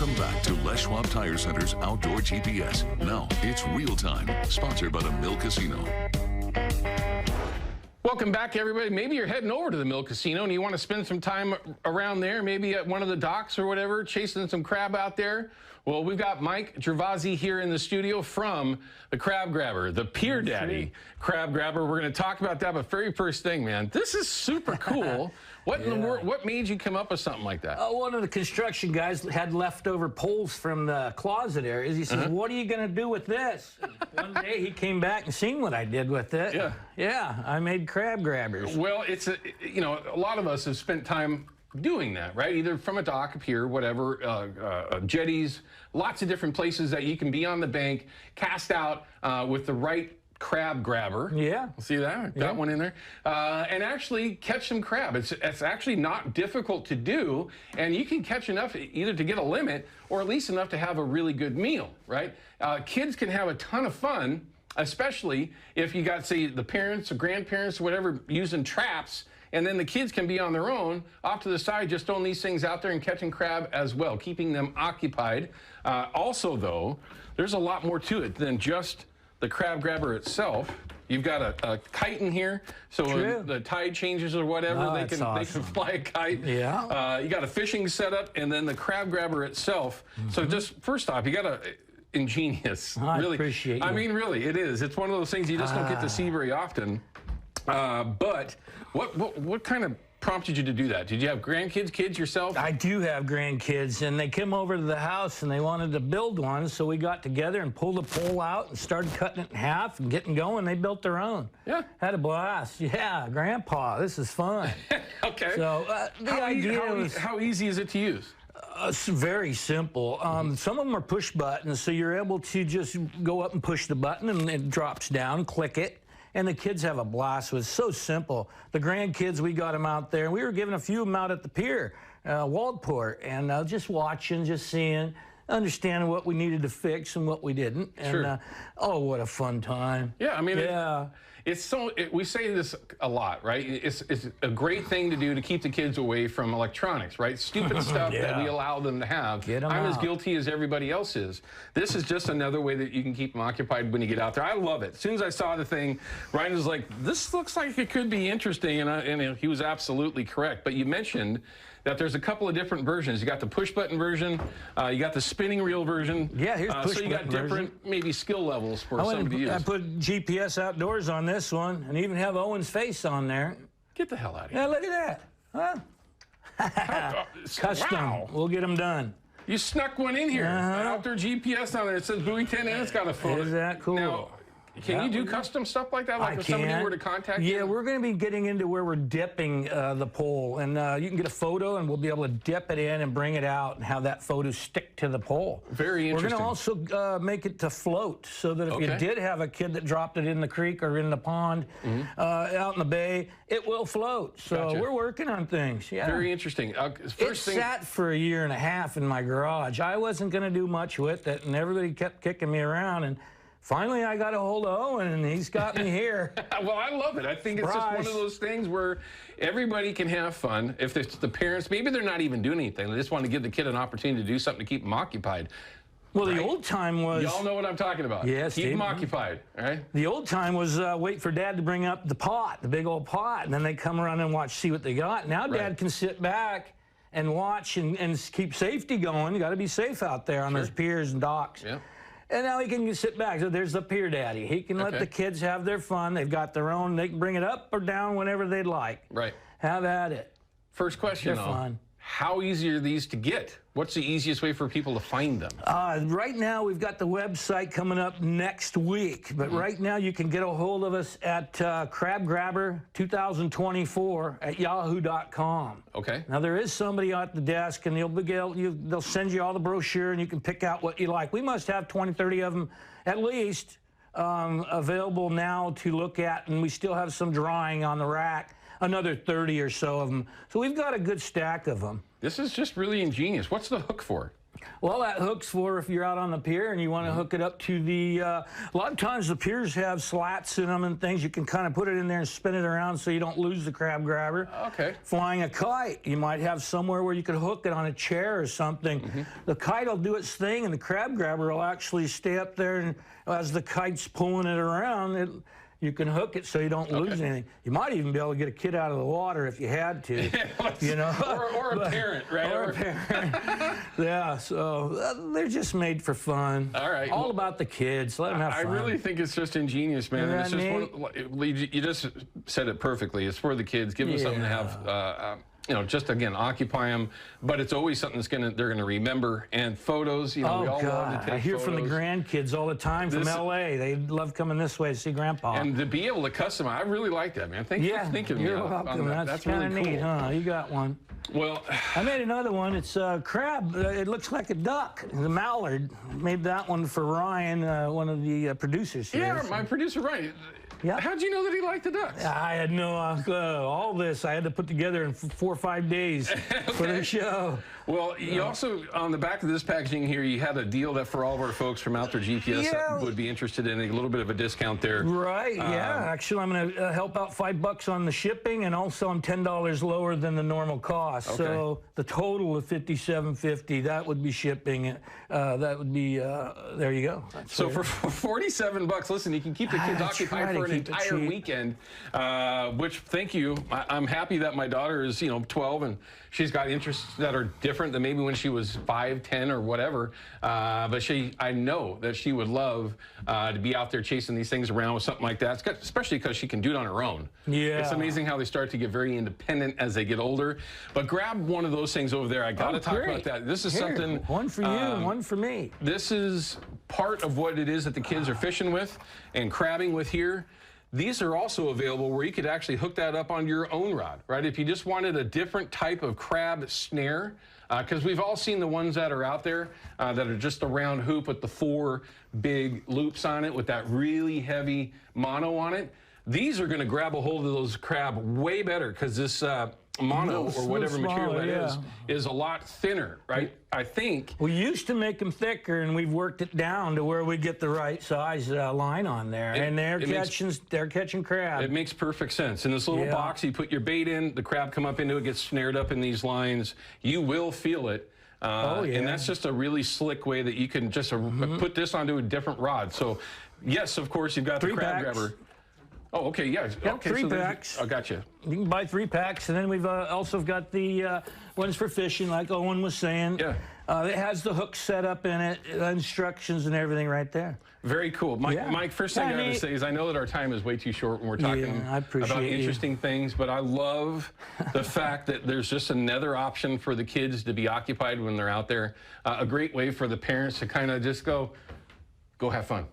Welcome back to Les Schwab Tire Center's Outdoor GPS. Now it's real time, sponsored by the Mill Casino. Welcome back, everybody. Maybe you're heading over to the Mill Casino and you want to spend some time around there, maybe at one of the docks or whatever, chasing some crab out there. Well, we've got Mike Gervasi here in the studio from the Crab Grabber, the Pier Daddy Crab Grabber. We're going to talk about that, but very first thing, man, this is super cool. What in the world? What made you come up with something like that? One of the construction guys had leftover poles from the closet areas. He says, "What are you going to do with this?" And one day he came back and seen what I did with it. Yeah, I made crab grabbers. Well, it's a lot of us have spent time doing that, right? Either from a dock, a pier, whatever, jetties, lots of different places that you can be on the bank, cast out with the right crab grabber. Yeah. See that? Got one in there. And actually catch some crab. It's actually not difficult to do, and you can catch enough either to get a limit or at least enough to have a really good meal, right? Kids can have a ton of fun, especially if you got, say, the parents or grandparents or whatever using traps, and then the kids can be on their own, off to the side, just throwing these things out there and catching crab as well, keeping them occupied. Also, though, there's a lot more to it than just the crab grabber itself. You've got a kite in here, so when the tide changes or whatever, they can fly a kite. Yeah. You got a fishing setup, and then the crab grabber itself. So just first off, you got to ingenious. I really appreciate you. I mean, really, it is. It's one of those things you just don't get to see very often. But what kind of prompted you to do that? Did you have grandkids, kids yourself? I do have grandkids, and they came over to the house and they wanted to build one, so we got together and pulled a pole out and started cutting it in half and getting going. They built their own. Yeah. Had a blast. Yeah, Grandpa, this is fun. Okay. So how easy is it to use? It's very simple. Some of them are push buttons, so you're able to just go up and push the button and it drops down, click it. And the kids have a blast. It was so simple. The grandkids, we got them out there. We were giving a few of them out at the pier, Waldport, and just watching, just seeing, understanding what we needed to fix and what we didn't. And oh, what a fun time. Yeah, I mean, we say this a lot, right? It's a great thing to do to keep the kids away from electronics, right? Stupid stuff that we allow them to have. I'm as guilty as everybody else is. This is just another way that you can keep them occupied when you get out there. I love it. As soon as I saw the thing, Ryan was like, this looks like it could be interesting, and he was absolutely correct. But you mentioned that there's a couple of different versions. You got the push button version, you got the spinning reel version. Yeah, here's push button. So you got different maybe skill levels for somebody to use. I put GPS outdoors on this one, and even have Owen's face on there. Get the hell out of here. Yeah, look at that. Huh? Custom. Wow. We'll get them done. You snuck one in here. Outdoor GPS on there. It says buoy 10 and it's got a photo. Is that cool? Now, can you do custom stuff like that? Like if somebody were to contact you? Yeah, we're going to be getting into where we're dipping the pole. And you can get a photo, and we'll be able to dip it in and bring it out and have that photo stick to the pole. Very interesting. We're going to also make it to float, so that if you did have a kid that dropped it in the creek or in the pond out in the bay, it will float. So we're working on things. Yeah. Very interesting. It sat for a year and a half in my garage. I wasn't going to do much with it, and everybody kept kicking me around. And finally, I got a hold of Owen, and he's got me here. Well, I love it. I think it's just one of those things where everybody can have fun. If it's the parents, maybe they're not even doing anything. They just want to give the kid an opportunity to do something to keep them occupied. Well, the old time was... Y'all know what I'm talking about. Yes, keep them occupied, all right? The old time was wait for Dad to bring up the pot, the big old pot, and then they come around and see what they got. Now Dad can sit back and watch and keep safety going. You got to be safe out there on those piers and docks. Yeah. And now he can sit back. So there's the Pier Daddy. He can let the kids have their fun. They've got their own. They can bring it up or down whenever they'd like. Right. Have at it. First question, They're fun. How easy are these to get? What's the easiest way for people to find them? Right now, we've got the website coming up next week. But right now, you can get a hold of us at crabgrabber2024@yahoo.com. Okay. Now, there is somebody at the desk, and they'll send you all the brochure, and you can pick out what you like. We must have 20, 30 of them at least available now to look at, and we still have some drawing on the rack. Another 30 or so of them. So we've got a good stack of them. This is just really ingenious. What's the hook for? Well, that hook's for if you're out on the pier and you want to hook it up to the, a lot of times the piers have slats in them and things. You can kind of put it in there and spin it around so you don't lose the crab grabber. Okay. Flying a kite, you might have somewhere where you could hook it on a chair or something. The kite will do its thing and the crab grabber will actually stay up there, and as the kite's pulling it around, you can hook it so you don't lose anything. You might even be able to get a kid out of the water if you had to, you know. or a parent, right? Or a parent. Yeah, so they're just made for fun. All right. All about the kids. Let them have fun. I really think it's just ingenious, man. Isn't And it's just you just said it perfectly. It's for the kids. Give them something to have. You know, just again, occupy them, but it's always something they're gonna remember. And photos, you know, we all love to take I hear photos. from the grandkids all the time from LA. They love coming this way to see Grandpa. And to be able to customize, I really like that, man. Thank you for thinking of me. You're welcome. That's kind of really neat, cool. huh? You got one. Well, I made another one. It's a crab. It looks like a duck. The mallard. Made that one for Ryan, one of the producers here. yeah, my producer, Ryan. Yeah. How'd you know that he liked the ducks? I had no all this I had to put together in 4 or 5 days for the show. Well, you also, on the back of this packaging here, you had a deal that for all of our folks from Outdoor GPS that would be interested in a little bit of a discount there. Right, yeah. Actually, I'm going to help out $5 on the shipping, and also I'm $10 lower than the normal cost. Okay. So the total of $57.50, that would be shipping. That would be, there you go. That's So for $47, listen, you can keep the kids occupied for an entire weekend, which, thank you. I'm happy that my daughter is, 12, and she's got interests that are different than maybe when she was 5, 10, or whatever. But I know that she would love to be out there chasing these things around with something like that, especially because she can do it on her own. Yeah. It's amazing how they start to get very independent as they get older. But grab one of those things over there. I got to talk about that. This is something. One for you and one for me. This is part of what it is that the kids are fishing with and crabbing with here. These are also available where you could actually hook that up on your own rod, right? If you just wanted a different type of crab snare, because we've all seen the ones that are out there that are just a round hoop with the 4 big loops on it with that really heavy mono on it. These are going to grab a hold of those crab way better because this mono or whatever material that is a lot thinner, right? I think. We used to make them thicker, and we've worked it down to where we get the right size line on there, and they're catching crab. It makes perfect sense. In this little box, you put your bait in, the crab come up into it, gets snared up in these lines. You will feel it. And that's just a really slick way that you can just put this onto a different rod. So, yes, of course, you've got the crab grabber. Oh, okay, yeah. Okay, 3 packs. I got you. You can buy 3 packs, and then we've also got the ones for fishing, like Owen was saying. Yeah. It has the hook set up in it, instructions and everything right there. Very cool. Mike, first thing I have to say is I know that our time is way too short when we're talking about interesting things, but I love the fact that there's just another option for the kids to be occupied when they're out there. A great way for the parents to kind of just go have fun.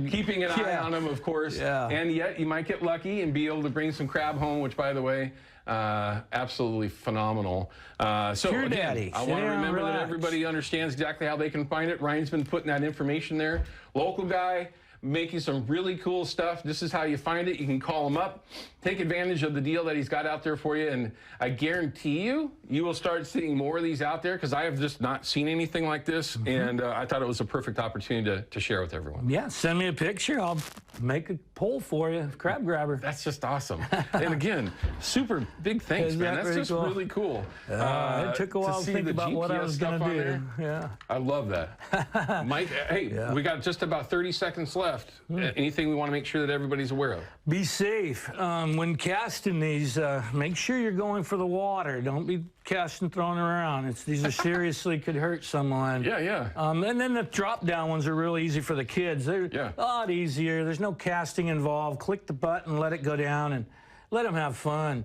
Keeping an eye on them, of course, and yet you might get lucky and be able to bring some crab home, which, by the way, absolutely phenomenal. So again, I want to remember that everybody understands exactly how they can find it. Ryan's been putting that information there. Local guy, making some really cool stuff. This is how you find it. You can call him up, take advantage of the deal that he's got out there for you, and I guarantee you will start seeing more of these out there because I have just not seen anything like this, and I thought it was a perfect opportunity to share with everyone. Yeah, send me a picture. I'll make a poll for you, crab grabber. That's just awesome. And again, super big thanks, man. That's just really cool. It took a while to think about what I was going to do. Yeah, I love that. Mike, hey, we got just about 30 seconds left. Anything we want to make sure that everybody's aware of? Be safe. When casting these, make sure you're going for the water. Don't be casting throwing around. These are seriously could hurt someone. Yeah. And then the drop-down ones are really easy for the kids. They're a lot easier. There's no casting involved. Click the button, let it go down, and let them have fun.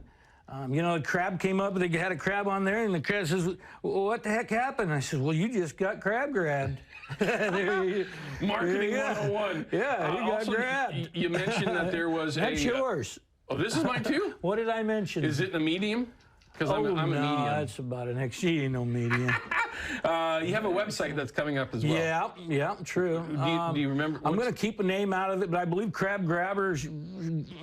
A crab came up, they had a crab on there, and the crab says, well, what the heck happened? I said, well, you just got crab grabbed. Marketing 101. Yeah, you got grabbed. You mentioned that there was That's yours. Oh, this is mine too? What did I mention? Is it in a medium? Because I'm a medium. That's about an X. She ain't no medium. You have a website that's coming up as well. Yeah, true. Do you remember? I'm going to keep a name out of it, but I believe Crab Grabber's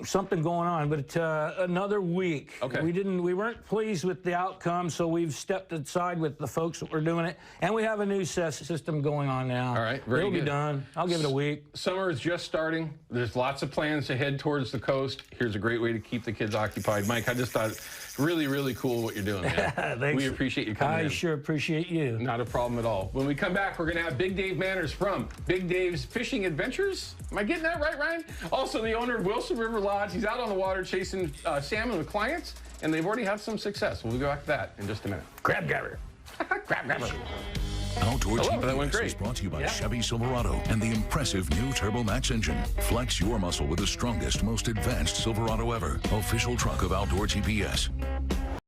something going on. But another week. Okay. We weren't pleased with the outcome, so we've stepped aside with the folks that were doing it, and we have a new system going on now. All right, very It'll good. be done. I'll give it a week. Summer is just starting. There's lots of plans to head towards the coast. Here's a great way to keep the kids occupied. Mike, I just thought really, really cool what you're doing, man. Thanks. We appreciate you coming in. I sure appreciate you. Not a problem at all. When we come back, we're going to have Big Dave Manners from Big Dave's Fishing Adventures. Am I getting that right, Ryan? Also, the owner of Wilson River Lodge. He's out on the water chasing salmon with clients, and they've already had some success. We'll go back to that in just a minute. Crab Grabber. Crab grabber. Outdoor that went GPS great. is brought to you by Chevy Silverado and the impressive new Turbo Max engine. Flex your muscle with the strongest, most advanced Silverado ever. Official truck of Outdoor GPS.